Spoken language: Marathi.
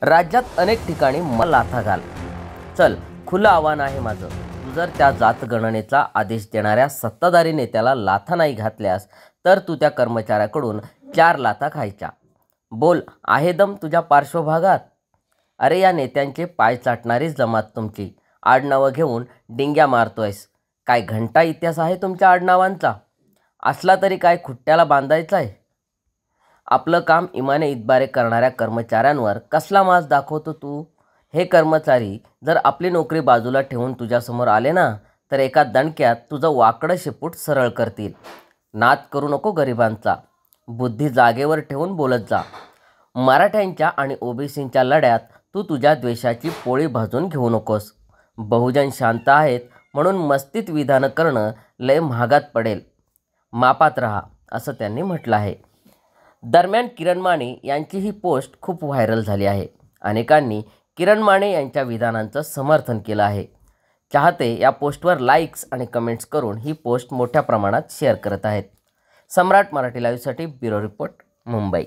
राज्यात अनेक ठिकाणी मला लाथा घाल. चल, खुलं आव्हान आहे माझं. तू जर त्या जातगणनेचा आदेश देणाऱ्या सत्ताधारी नेत्याला लाथा नाही घातल्यास तर तू त्या कर्मचाऱ्याकडून 4 लाथा खायच्या. बोल, आहे दम तुझ्या पार्श्वभागात? अरे, या नेत्यांचे पाय चाटणारी जमात तुमची. आडनावं घेऊन डिंग्या मारतोयस. काय घंटा इतिहास आहे तुमच्या आडनावांचा? असला तरी काय खुट्ट्याला बांधायचा आहे? आपलं काम इमाने इतबारे करणाऱ्या कर्मचाऱ्यांवर कसला माज दाखवतो तू? हे कर्मचारी जर आपली नोकरी बाजूला ठेवून तुझ्यासमोर आले ना, तर एका दणक्यात तुझं वाकडं शेपूट सरळ करतील. नाद करू नको गरिबांचा. बुद्धी जागेवर ठेवून बोलत जा. मराठ्यांच्या आणि ओबीसींच्या लढ्यात तू तुझ्या द्वेषाची पोळी भाजून घेऊ नकोस. बहुजन शांत आहेत म्हणून मस्तीत विधानं करणं लय महागात पडेल. मापात राहा, असं त्यांनी म्हटलं आहे. दरम्यान किरण माने यांची ही पोस्ट खूप व्हायरल झाली आहे. अनेकांनी किरण माने यांच्या विधानांचं समर्थन केलं आहे. चाहते या पोस्टवर लाईक्स आणि कमेंट्स करून ही पोस्ट मोठ्या प्रमाणात शेअर करत आहेत. सम्राट मराठी लाईव्हसाठी ब्युरो रिपोर्ट, मुंबई.